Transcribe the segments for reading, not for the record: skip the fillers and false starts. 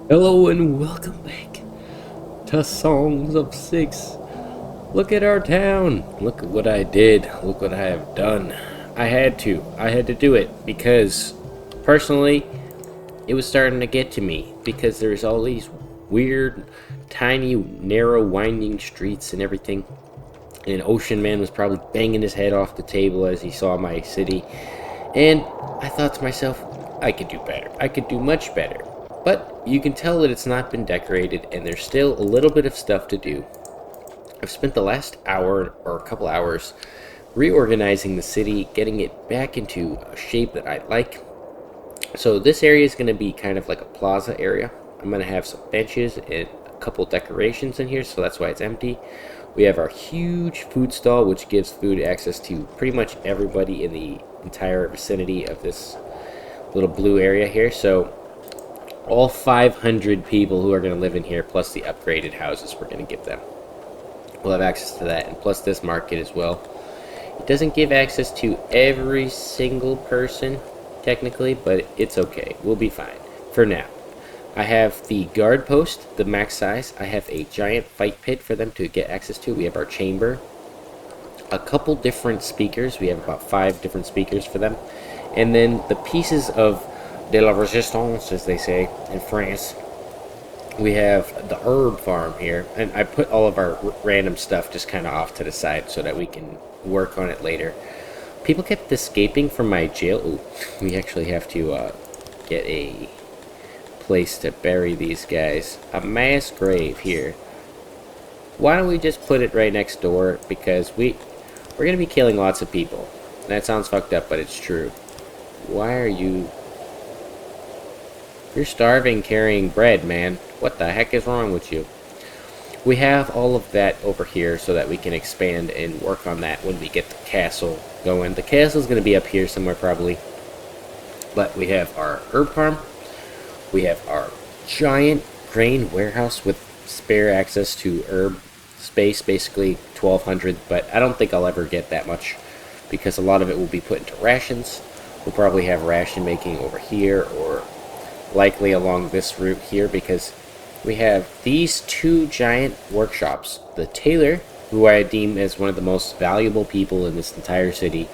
Hello and welcome back to Songs of SYX. Look at our town. Look at what I did. Look what I have done. I had to do it because personally it was starting to get to me because there's all these weird, tiny, narrow, winding streets and everything. And Ocean Man was probably banging his head off the table as he saw my city. And I thought to myself, I could do better. I could do much better. But you can tell that it's not been decorated and there's still a little bit of stuff to do. I've spent the last hour or a couple hours reorganizing the city, getting it back into a shape that I like. So this area is going to be kind of like a plaza area. I'm going to have some benches and a couple decorations in here, so that's why it's empty. We have our huge food stall, which gives food access to pretty much everybody in the entire vicinity of this little blue area here. So all 500 people who are going to live in here, plus the upgraded houses we're going to give them, will have access to that, and plus this market as well. It doesn't give access to every single person, technically, but it's okay. We'll be fine for now. I have the guard post, the max size. I have a giant fight pit for them to get access to. We have our chamber, a couple different speakers. We have about 5 different speakers for them. And then the pieces of de la resistance, as they say in France. We have the herb farm here, and I put all of our random stuff just kind of off to the side so that we can work on it later. People kept escaping from my jail. Ooh, we actually have to get a place to bury these guys. A mass grave here. Why don't we just put it right next door, because we're gonna be killing lots of people. That sounds fucked up, but it's true. Why are you... You're starving carrying bread, man. What the heck is wrong with you? We have all of that over here so that we can expand and work on that when we get the castle going. The castle's going to be up here somewhere probably. But we have our herb farm. We have our giant grain warehouse with spare access to herb space, basically 1,200. But I don't think I'll ever get that much because a lot of it will be put into rations. We'll probably have ration making over here, or likely along this route here, because we have these 2 giant workshops. The tailor, who I deem as one of the most valuable people in this entire city,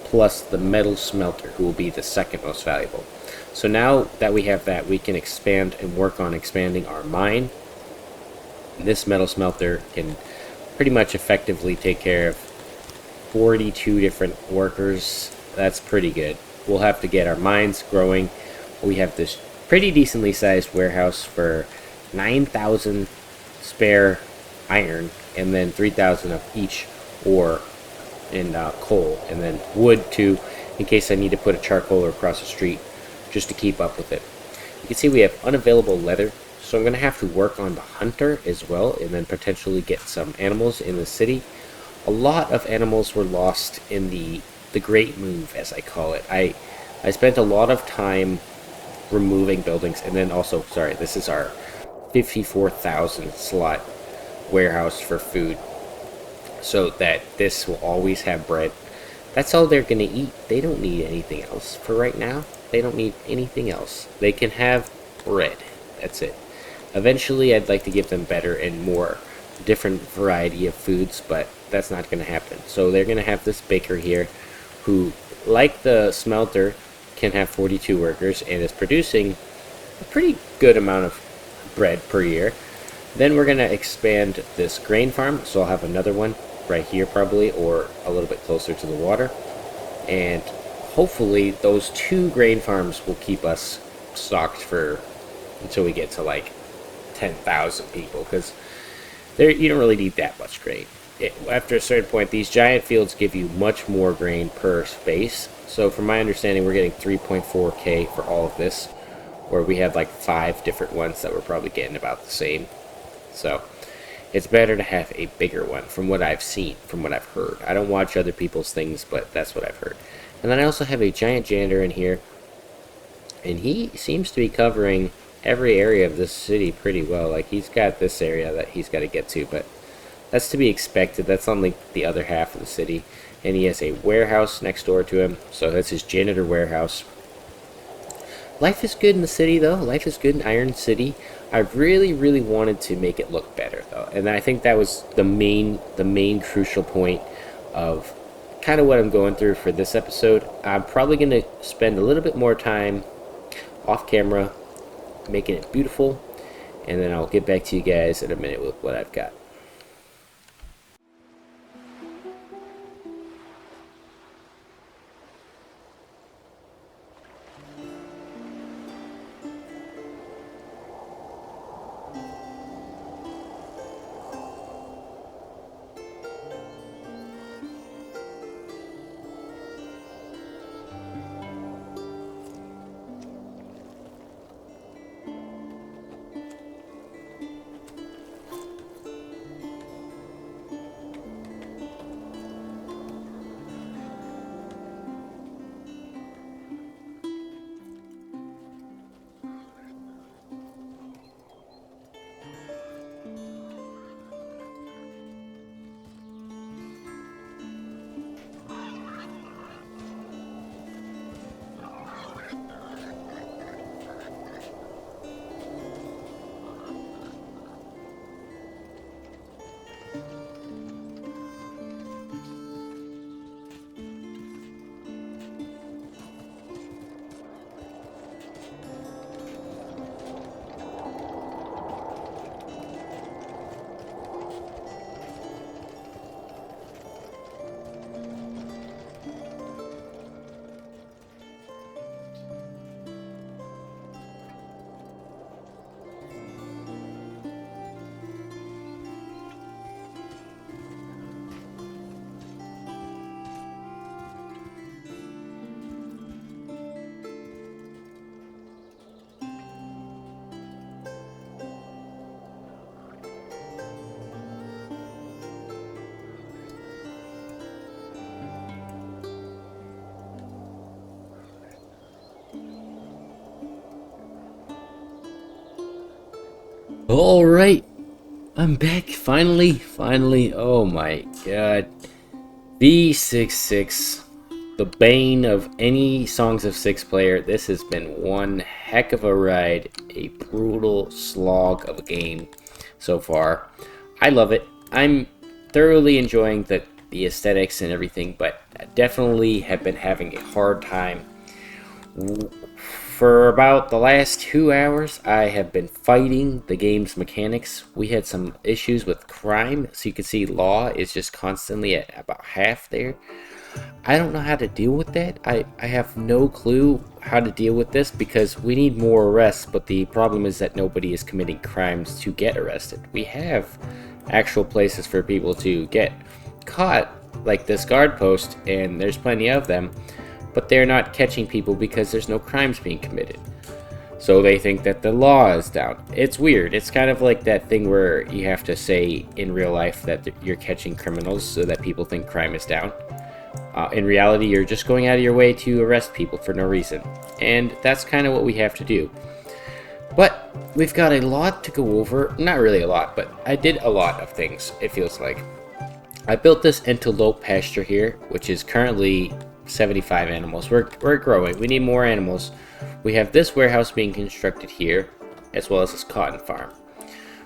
plus the metal smelter, who will be the second most valuable. So now that we have that, we can expand and work on expanding our mine. This metal smelter can pretty much effectively take care of 42 different workers. That's pretty good. We'll have to get our mines growing. We have this pretty decently sized warehouse for 9,000 spare iron, and then 3,000 of each ore and coal, and then wood too, in case I need to put a charcoaler across the street just to keep up with it. You can see we have unavailable leather, so I'm going to have to work on the hunter as well, and then potentially get some animals in the city. A lot of animals were lost in the Great Move, as I call it. I spent a lot of time removing buildings, and then also, sorry, this is our 54,000 slot warehouse for food, so that this will always have bread. That's all they're gonna eat. They don't need anything else for right now. They don't need anything else. They can have bread. That's it. Eventually I'd like to give them better and more different variety of foods, but that's not gonna happen. So they're gonna have this baker here who, like the smelter, can have 42 workers and is producing a pretty good amount of bread per year. Then we're going to expand this grain farm, so I'll have another one right here probably, or a little bit closer to the water. And hopefully those 2 grain farms will keep us stocked for until we get to like 10,000 people, because there you don't really need that much grain. After a certain point, these giant fields give you much more grain per space. So from my understanding, we're getting 3.4k for all of this, where we have like 5 different ones that we're probably getting about the same. So it's better to have a bigger one, from what I've seen, from what I've heard. I don't watch other people's things, but that's what I've heard. And then I also have a giant janitor in here, and he seems to be covering every area of this city pretty well. Like, he's got this area that he's got to get to, but that's to be expected. That's on like the other half of the city. And he has a warehouse next door to him, so that's his janitor warehouse. Life is good in the city, though. Life is good in Iron City. I really, really wanted to make it look better, though, and I think that was the main crucial point of kind of what I'm going through for this episode. I'm probably going to spend a little bit more time off camera making it beautiful, and then I'll get back to you guys in a minute with what I've got. Alright, I'm back, finally, oh my god. V.66, the bane of any Songs of Six player. This has been one heck of a ride, a brutal slog of a game so far. I love it. I'm thoroughly enjoying the aesthetics and everything, but I definitely have been having a hard time. For about the last 2 hours, I have been fighting the game's mechanics. We had some issues with crime, so you can see law is just constantly at about half there. I don't know how to deal with that. I have no clue how to deal with this, because we need more arrests, but the problem is that nobody is committing crimes to get arrested. We have actual places for people to get caught, like this guard post, and there's plenty of them. But they're not catching people because there's no crimes being committed. So they think that the law is down. It's weird. It's kind of like that thing where you have to say in real life that you're catching criminals so that people think crime is down. In reality, you're just going out of your way to arrest people for no reason. And that's kind of what we have to do. But we've got a lot to go over. Not really a lot, but I did a lot of things, it feels like. I built this antelope pasture here, which is currently 75 animals. We're growing. We need more animals. We have this warehouse being constructed here, as well as this cotton farm.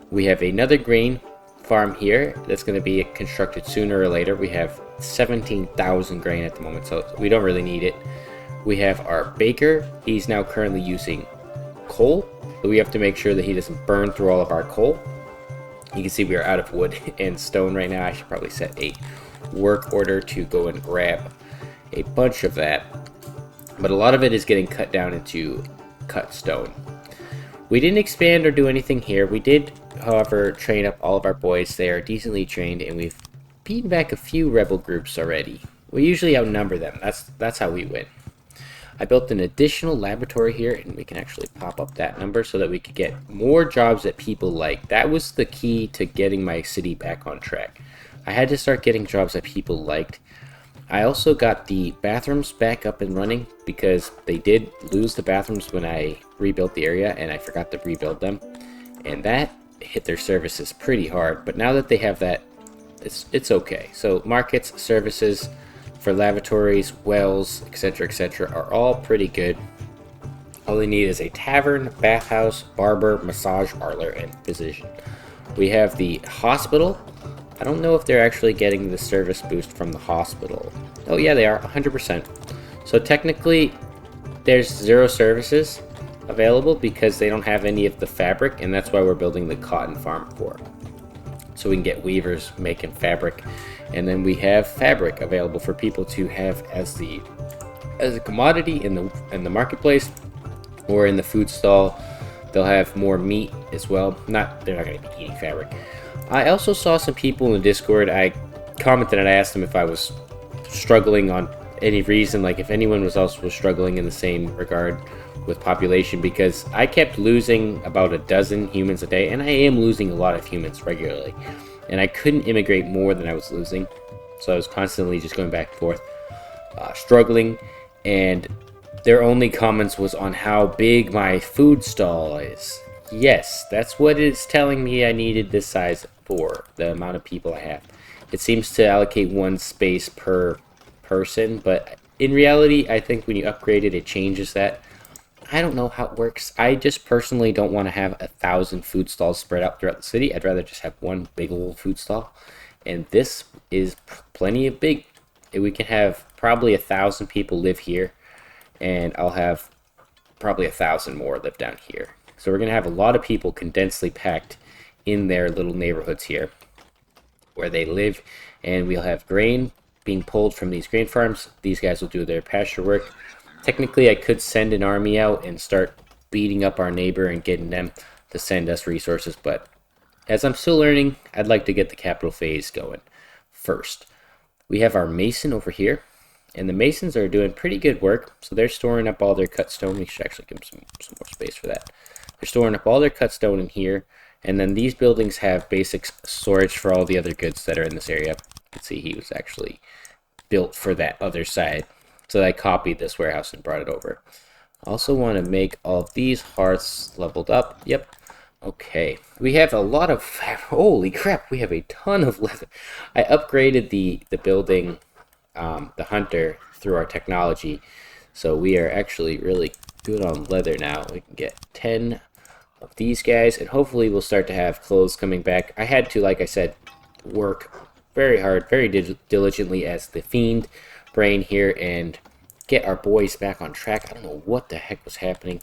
We have another grain farm here that's going to be constructed sooner or later. We have 17,000 grain at the moment, so we don't really need it. We have our baker. He's now currently using coal, but we have to make sure that he doesn't burn through all of our coal. You can see we are out of wood and stone right now. I should probably set a work order to go and grab a bunch of that. but a lot of it is getting cut down into cut stone. We didn't expand or do anything here. We did, however, train up all of our boys. They are decently trained, and we've beaten back a few rebel groups already. We usually outnumber them. That's how we win. I built an additional laboratory here, and we can actually pop up that number so that we could get more jobs that people like. That was the key to getting my city back on track. I had to start getting jobs that people liked. I also got the bathrooms back up and running because they did lose the bathrooms when I rebuilt the area, and I forgot to rebuild them. And that hit their services pretty hard, but now that they have that, it's okay. So markets, services for lavatories, wells, etc., are all pretty good. All they need is a tavern, bathhouse, barber, massage parlor, and physician. We have the hospital. I don't know if they're actually getting the service boost from the hospital. Oh yeah, they are, 100%. So technically, there's 0 services available because they don't have any of the fabric, and that's why we're building the cotton farm for. So we can get weavers making fabric, and then we have fabric available for people to have as a commodity in the marketplace or in the food stall. They'll have more meat as well. They're not going to be eating fabric. I also saw some people in the Discord. I commented and I asked them if I was struggling on any reason, like if anyone was also struggling in the same regard with population, because I kept losing about a dozen humans a day, and I am losing a lot of humans regularly, and I couldn't immigrate more than I was losing, so I was constantly just going back and forth, struggling, and their only comments was on how big my food stall is. Yes, that's what it's telling me I needed this size for, the amount of people I have. It seems to allocate 1 space per person, but in reality, I think when you upgrade it, it changes that. I don't know how it works. I just personally don't want to have 1,000 food stalls spread out throughout the city. I'd rather just have one big old food stall. And this is plenty of big. We can have probably 1,000 people live here, and I'll have probably 1,000 more live down here. So we're going to have a lot of people condensedly packed in their little neighborhoods here where they live, and we'll have grain being pulled from these grain farms. These guys will do their pasture work. Technically, I could send an army out and start beating up our neighbor and getting them to send us resources, but as I'm still learning, I'd like to get the capital phase going first. We have our mason over here, and the masons are doing pretty good work, so they're storing up all their cut stone. We should actually give them some more space for that. They're storing up all their cut stone in here, and then these buildings have basic storage for all the other goods that are in this area. You can see he was actually built for that other side. So I copied this warehouse and brought it over. I also want to make all of these hearths leveled up. Yep. Okay. We have a lot of... Holy crap, we have a ton of leather. I upgraded the building, the hunter, through our technology. So we are actually really good on leather now. We can get 10 of these guys, and hopefully we'll start to have clothes coming back. I had to, like I said, work very hard, very diligently as the fiend brain here and get our boys back on track. I don't know what the heck was happening.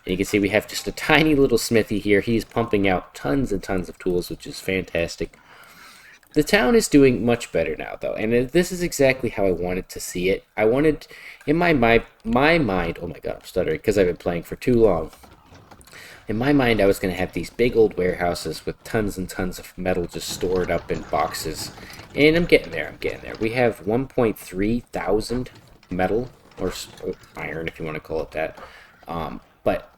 And you can see we have just a tiny little smithy here. He's pumping out tons and tons of tools, which is fantastic. The town is doing much better now, though, and this is exactly how I wanted to see it. I wanted, in my mind, oh my god, I'm stuttering because I've been playing for too long. In my mind, I was going to have these big old warehouses with tons and tons of metal just stored up in boxes. And I'm getting there, We have 1.3 thousand metal, or iron if you want to call it that. But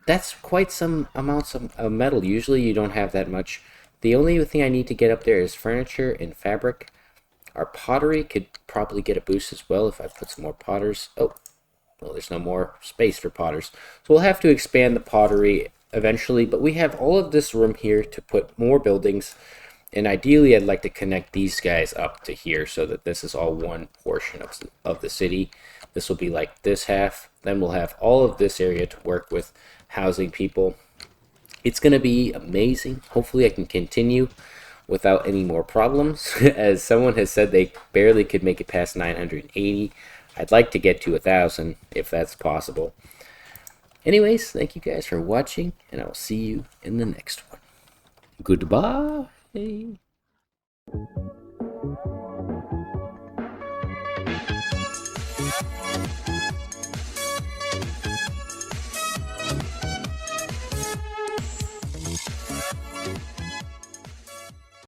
that's quite some amounts of metal. Usually you don't have that much. The only thing I need to get up there is furniture and fabric. Our pottery could probably get a boost as well if I put some more potters. Oh, well, there's no more space for potters. So we'll have to expand the pottery eventually, but we have all of this room here to put more buildings. And ideally, I'd like to connect these guys up to here so that this is all one portion of the city. This will be like this half. Then we'll have all of this area to work with housing people. It's going to be amazing. Hopefully, I can continue without any more problems. As someone has said, they barely could make it past 980. I'd like to get to 1,000 if that's possible. Anyways, thank you guys for watching, and I will see you in the next one. Goodbye.